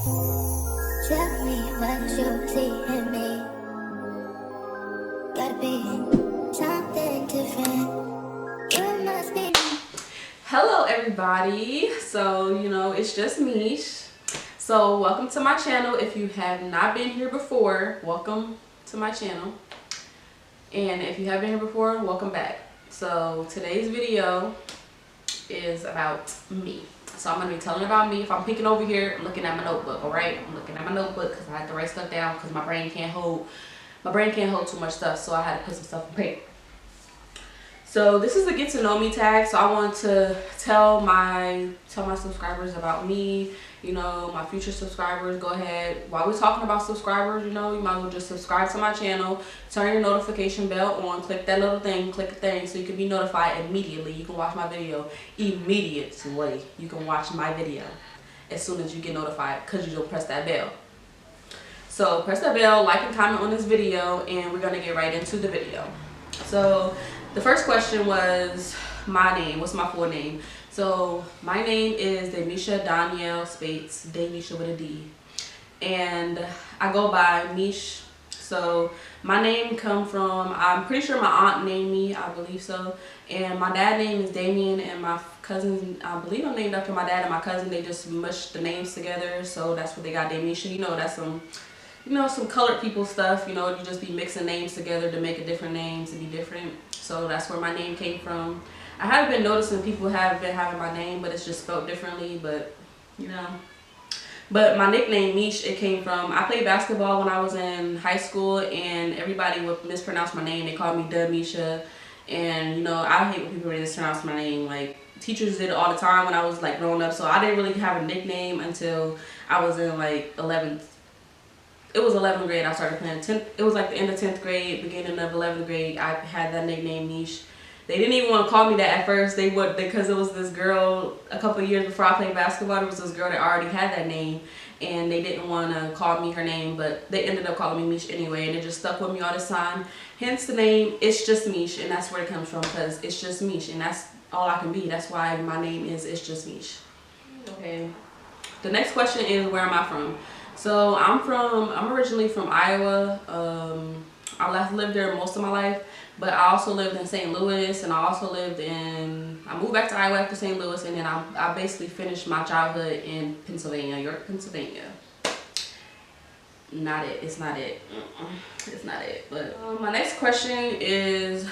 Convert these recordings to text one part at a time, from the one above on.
Tell me what you see in me. Gotta be something different. You must be. Hello everybody, so it's just Mish. So welcome to my channel. If you have not been here before, welcome to my channel, and if you have been here before, welcome back. So today's video is about me. So I'm going to be telling about me. If I'm peeking over here, I'm looking at my notebook, alright? I'm looking at my notebook because I had to write stuff down because my brain can't hold too much stuff, so I had to put some stuff in paper. So this is a get to know me tag. So I want to tell my subscribers about me, my future subscribers. Go ahead, while we're talking about subscribers, you might as well just subscribe to my channel, turn your notification bell on, click that little thing, click the thing so you can be notified immediately. You can watch my video immediately. You can watch my video as soon as you get notified because you don't press that bell. So press that bell, like and comment on this video, and we're gonna get right into the video. So the first question was my name. What's my full name? So my name is Demisha Danielle Spates, Demisha with a D, and I go by Mish. So my name come from, I'm pretty sure my aunt named me, I believe so, and my dad name is Damien, and my cousins, I believe I'm named after my dad and my cousin. They just mushed the names together, so that's what they got, Demisha. That's some colored people stuff. You just be mixing names together to make a different name to be different. So that's where my name came from. I haven't been noticing people have been having my name, but it's just spelled differently. But but my nickname Mish, it came from, I played basketball when I was in high school, and everybody would mispronounce my name. They called me Demisha, and I hate when people mispronounce my name. Like, teachers did it all the time when I was like growing up. So I didn't really have a nickname until I was in like 11th. It was 11th grade I started playing. It was like the end of 10th grade, beginning of 11th grade. I had that nickname Mish. They didn't even want to call me that at first. They would, because it was this girl a couple of years before I played basketball. There was this girl that already had that name, and they didn't want to call me her name, but they ended up calling me Mish anyway, and it just stuck with me all this time. Hence the name Itsjustmeish, and that's where it comes from, because it's just Mish, and that's all I can be. That's why my name is Itsjustmeish. Okay. The next question is, where am I from? So I'm originally from Iowa. I lived there most of my life, but I also lived in St. Louis, and I moved back to Iowa after St. Louis, and then I basically finished my childhood in Pennsylvania, York, Pennsylvania. Not it. It's not it. It's not it. But my next question is,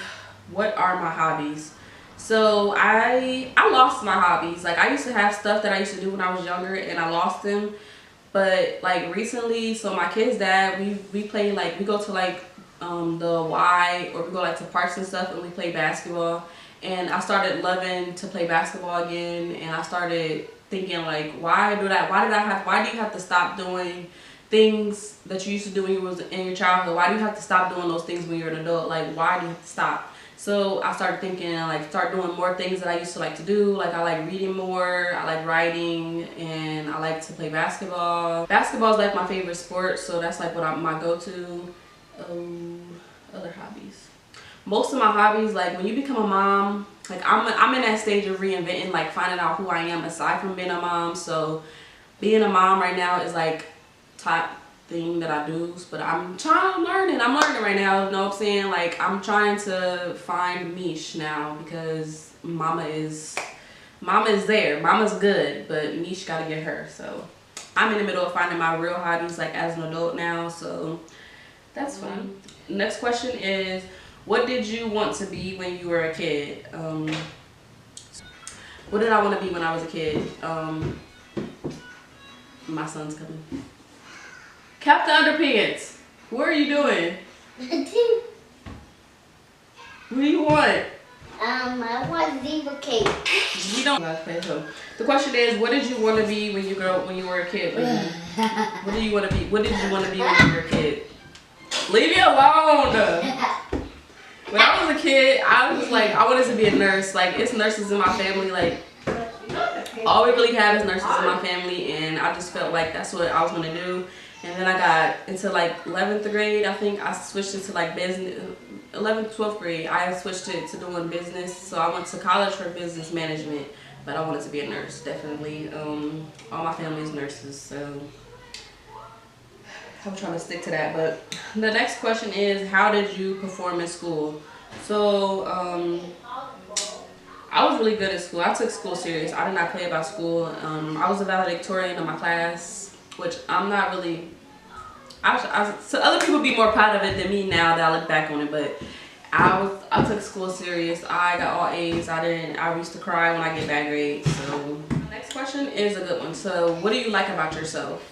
what are my hobbies? So I lost my hobbies. Like, I used to have stuff that I used to do when I was younger, and I lost them. But like recently, so my kid's dad, we play, like, we go to like the Y, or we go like to parks and stuff, and we play basketball. And I started loving to play basketball again, and I started thinking, like, why do you have to stop doing things that you used to do when you was in your childhood? Why do you have to stop doing those things when you're an adult? Like, why do you have to stop? So I started thinking, like, start doing more things that I used to like to do. Like, I like reading more, I like writing, and I like to play basketball. Basketball is like my favorite sport, so that's like my go-to. Other hobbies. Most of my hobbies, like, when you become a mom, like, I'm in that stage of reinventing, like, finding out who I am aside from being a mom. So being a mom right now is like top thing that I do, but I'm learning right now, you know what I'm saying? Like, I'm trying to find Mish now, because mama is there, mama's good, but Mish gotta get her. So I'm in the middle of finding my real hobbies, like, as an adult now, so that's fun. Next question is, what did you want to be when you were a kid? What did I want to be when I was a kid? My son's coming. Captain Underpants, what are you doing? What do you want? I want zebra cake. You don't. The question is, what did you want to be when you were a kid? What did you want to be? What did you want to be when you were a kid? Leave me alone. When I was a kid, I was like, I wanted to be a nurse. Like, it's nurses in my family. Like, all we really have is nurses in my family, and I just felt like that's what I was gonna do. And then I got into like 11th grade, I think I switched into like business. 11th, 12th grade, I switched it to doing business. So I went to college for business management, but I wanted to be a nurse, definitely. All my family is nurses, so I'm trying to stick to that. But the next question is, how did you perform in school? So I was really good at school. I took school serious. I did not play about school. I was a valedictorian of my class, which I'm not really. So other people be more proud of it than me now that I look back on it. But I took school serious. I got all A's. I used to cry when I get bad grades. So the next question is a good one. So what do you like about yourself?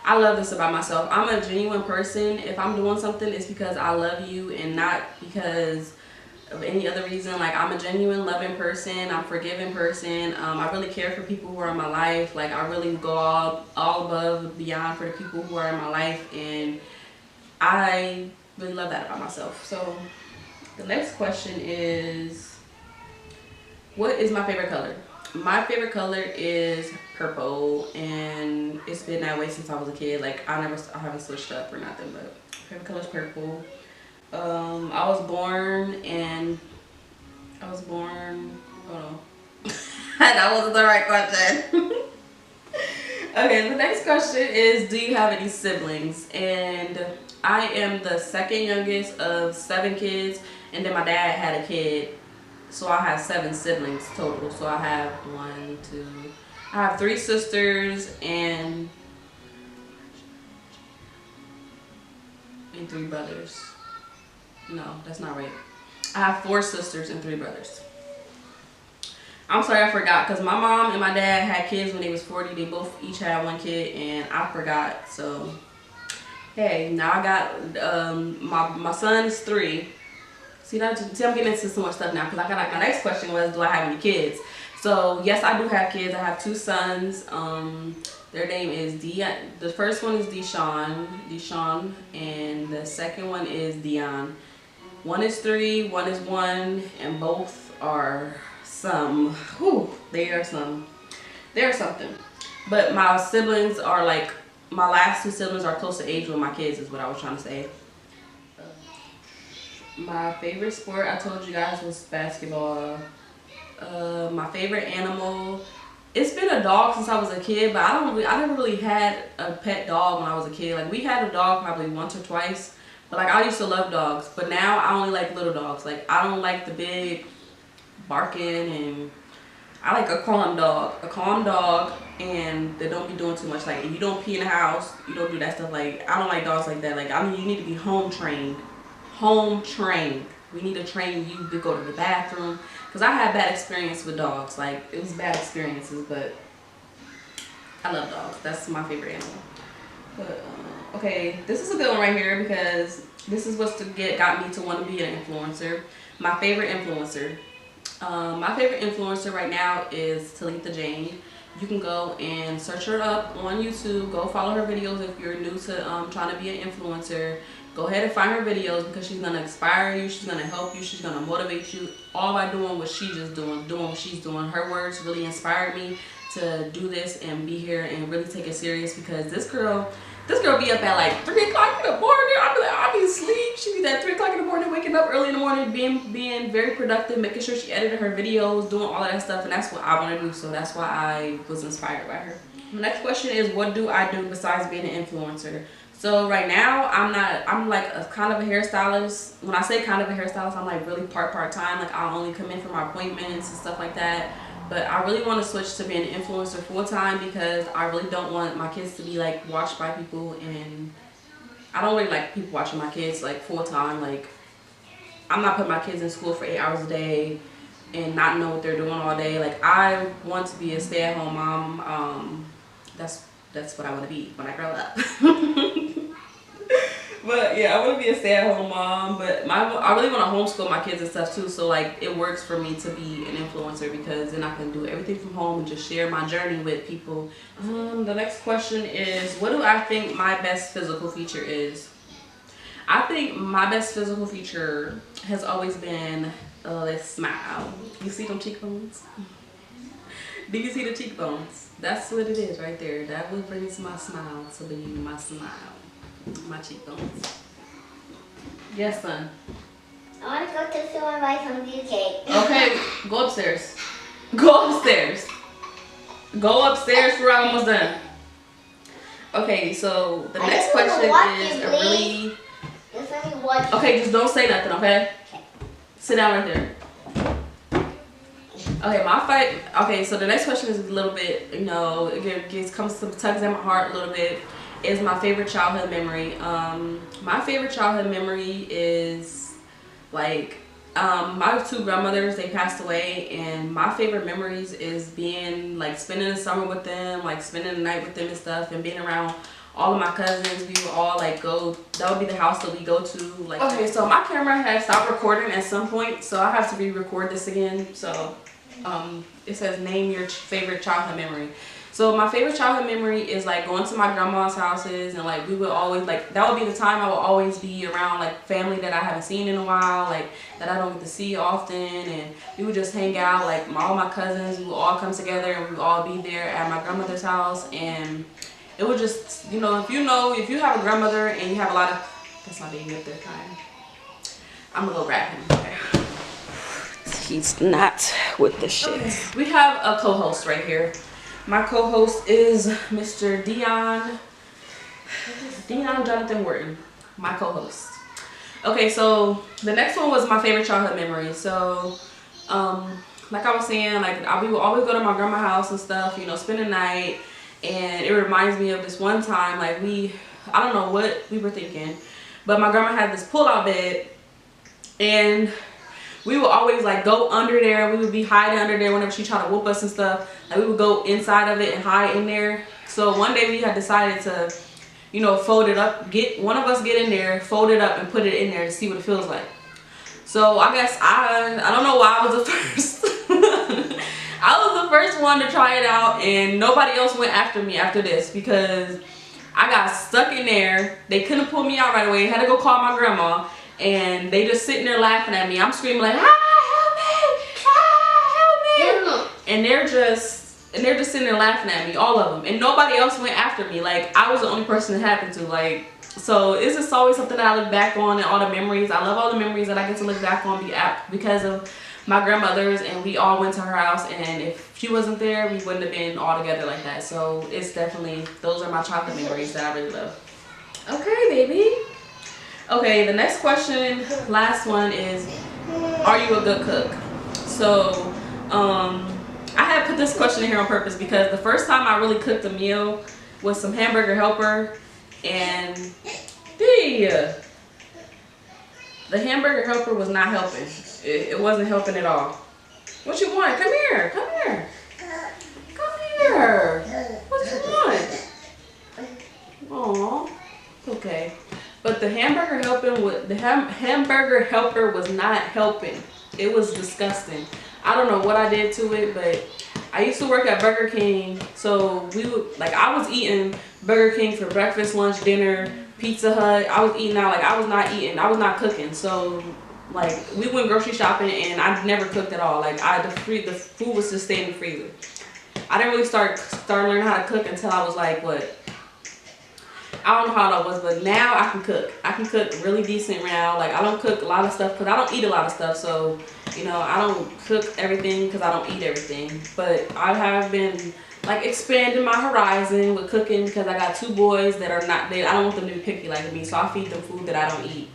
I love this about myself. I'm a genuine person. If I'm doing something, it's because I love you and not because of any other reason. Like, I'm a genuine loving person. I'm a forgiving person. I really care for people who are in my life. Like, I really go all above and beyond for the people who are in my life, and I really love that about myself. So the next question is, what is my favorite color? My favorite color is purple, and it's been that way since I was a kid. Like, I haven't switched up or nothing, but favorite color is purple. I was born, hold on. That wasn't the right question. Okay, the next question is, do you have any siblings? And I am the second youngest of 7 kids, and then my dad had a kid. So I have 7 siblings total. So I have I have 3 sisters and 3 brothers. No, that's not right. I have 4 sisters and 3 brothers. I'm sorry, I forgot, because my mom and my dad had kids when they was 40. They both each had 1 kid, and I forgot. So, hey, now I got, my son is 3. See, I'm getting into so much stuff now, because I got, like, my next question was, do I have any kids? So, yes, I do have kids. I have 2 sons. Their name is the first one is Deshaun, and the second one is Dion. One is 3, one is 1, and both are they are something. But my siblings are like, my last 2 siblings are close to age with my kids, is what I was trying to say. My favorite sport, I told you guys, was basketball. My favorite animal, it's been a dog since I was a kid, but I never really had a pet dog when I was a kid. Like, we had a dog probably once or twice, but like, I used to love dogs, but now I only like little dogs. Like, I don't like the big barking, and I like a calm dog, and they don't be doing too much. Like, if you don't pee in the house, you don't do that stuff. Like, I don't like dogs like that. Like, I mean, you need to be home trained. We need to train you to go to the bathroom, because I had bad experience with dogs. Like, it was bad experiences, but I love dogs. That's my favorite animal. But okay, this is a good one right here, because this is what's got me to want to be an influencer. My favorite influencer. My favorite influencer right now is Talitha Jane. You can go and search her up on YouTube. Go follow her videos if you're new to trying to be an influencer. Go ahead and find her videos, because she's going to inspire you. She's going to help you. She's going to motivate you, all by doing what she's just doing what she's doing. Her words really inspired me to do this and be here and really take it serious, because this girl be up at like 3 o'clock in the morning. I'll be asleep. She be at 3 o'clock in the morning, waking up early in the morning, being very productive, making sure she edited her videos, doing all of that stuff, and that's what I want to do. So that's why I was inspired by her. The next question is, what do I do besides being an influencer? So right now, I'm like a kind of a hairstylist. When I say kind of a hairstylist, I'm like really part-time. Like, I'll only come in for my appointments and stuff like that. But I really want to switch to being an influencer full-time, because I really don't want my kids to be like watched by people, and I don't really like people watching my kids like full-time. Like, I'm not putting my kids in school for 8 hours a day and not know what they're doing all day. Like, I want to be a stay-at-home mom. That's what I want to be when I grow up. But yeah, I want to be a stay-at-home mom, but I really want to homeschool my kids and stuff too. So like, it works for me to be an influencer, because then I can do everything from home and just share my journey with people. The next question is, what do I think my best physical feature is? I think my best physical feature has always been this smile. You see them cheekbones? Do you see the cheekbones? That's what it is right there. That what brings my smile to be my smile. My cheekbones. Yes, son. I want to go to the store and buy some new cake. Okay, go upstairs. Go upstairs. Go upstairs, we're almost done. Okay, so the next question is a really... Just let me watch. Okay, just don't say nothing, okay? Sit down right there. Okay, so the next question is a little bit, you know, it comes to tugs at my heart a little bit. Is my favorite childhood memory. My favorite childhood memory is like my two grandmothers, they passed away, and my favorite memories is being like spending the summer with them, like spending the night with them and stuff, and being around all of my cousins. We would all like go, that would be the house that we go to. Like, okay, so my camera has stopped recording at some point, so I have to re-record this again. So it says name your favorite childhood memory. So my favorite childhood memory is like going to my grandma's houses, and like we would always like, that would be the time I would always be around like family that I haven't seen in a while, like that I don't get to see often, and we would just hang out, like all my cousins, we would all come together and we would all be there at my grandmother's house. And it would just, you know, if you have a grandmother and you have a lot of, that's my baby up there crying. I'm gonna go grab him. Okay. He's not with the shit. Okay. We have a co-host right here. My co-host is Mr. Dion Jonathan Wharton, my co-host. Okay, so the next one was my favorite childhood memory. So, like I was saying, like we would always go to my grandma's house and stuff, you know, spend the night. And it reminds me of this one time, like I don't know what we were thinking, but my grandma had this pull-out bed, and we would always like go under there. We would be hiding under there whenever she tried to whoop us and stuff. Like we would go inside of it and hide in there. So one day we had decided to, you know, fold it up, one of us get in there, fold it up and put it in there to see what it feels like. So I guess I don't know why I was the first. I was the first one to try it out, and nobody else went after me after this because I got stuck in there. They couldn't pull me out right away. I had to go call my grandma, and they just sitting there laughing at me. I'm screaming like, help me, help me. And they're just sitting there laughing at me, all of them, and nobody else went after me. Like I was the only person it happened to. Like, so it's just always something that I look back on, and all the memories. I love all the memories that I get to look back on because of my grandmother's, and we all went to her house, and if she wasn't there, we wouldn't have been all together like that. So it's definitely, those are my childhood memories that I really love. Okay, baby. Okay, the next question, last one is, are you a good cook? So I had put this question in here on purpose because the first time I really cooked a meal was some hamburger helper, and the hamburger helper was not helping. It wasn't helping at all. What you want? Come here. Come here. Come here. What you want? Aw. Okay. But the hamburger hamburger helper was not helping. It was disgusting. I don't know what I did to it, but I used to work at Burger King, so I was eating Burger King for breakfast, lunch, dinner, Pizza Hut. I was eating out, like I was not cooking. So like we went grocery shopping and I never cooked at all. Like the food was just staying in the freezer. I didn't really start learning how to cook until I was like, what? I don't know how old I was, but now I can cook. I can cook really decent now. Like I don't cook a lot of stuff because I don't eat a lot of stuff. So, you know, I don't cook everything because I don't eat everything. But I have been like expanding my horizon with cooking because I got 2 boys that are not, I don't want them to be picky like me. So I feed them food that I don't eat.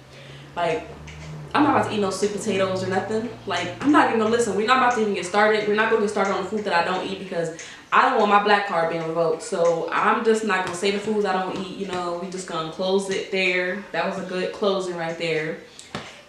Like, I'm not about to eat no sweet potatoes or nothing. Like, I'm not even gonna listen. We're not about to even get started. We're not gonna get started on the food that I don't eat because I don't want my black card being revoked. So I'm just not gonna say the foods I don't eat. You know, we just gonna close it there. That was a good closing right there.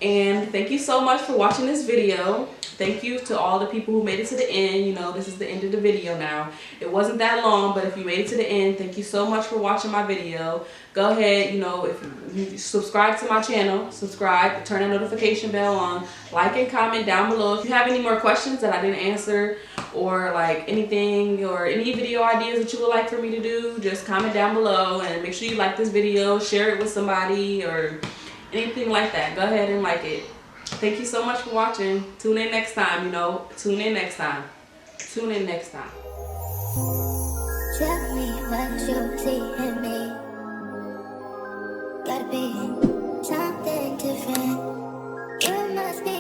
And thank you so much for watching this video. Thank you to all the people who made it to the end. You know, this is the end of the video now. It wasn't that long, but if you made it to the end, thank you so much for watching my video. Go ahead, you know, if you subscribe to my channel, subscribe, turn the notification bell on, like and comment down below. If you have any more questions that I didn't answer, or like anything, or any video ideas that you would like for me to do, just comment down below, and make sure you like this video, share it with somebody, or anything like that. Go ahead and like it. Thank you so much for watching. Tune in next time, you know. Tune in next time. Tune in next time. Tell me what you see in me. Gotta be something different.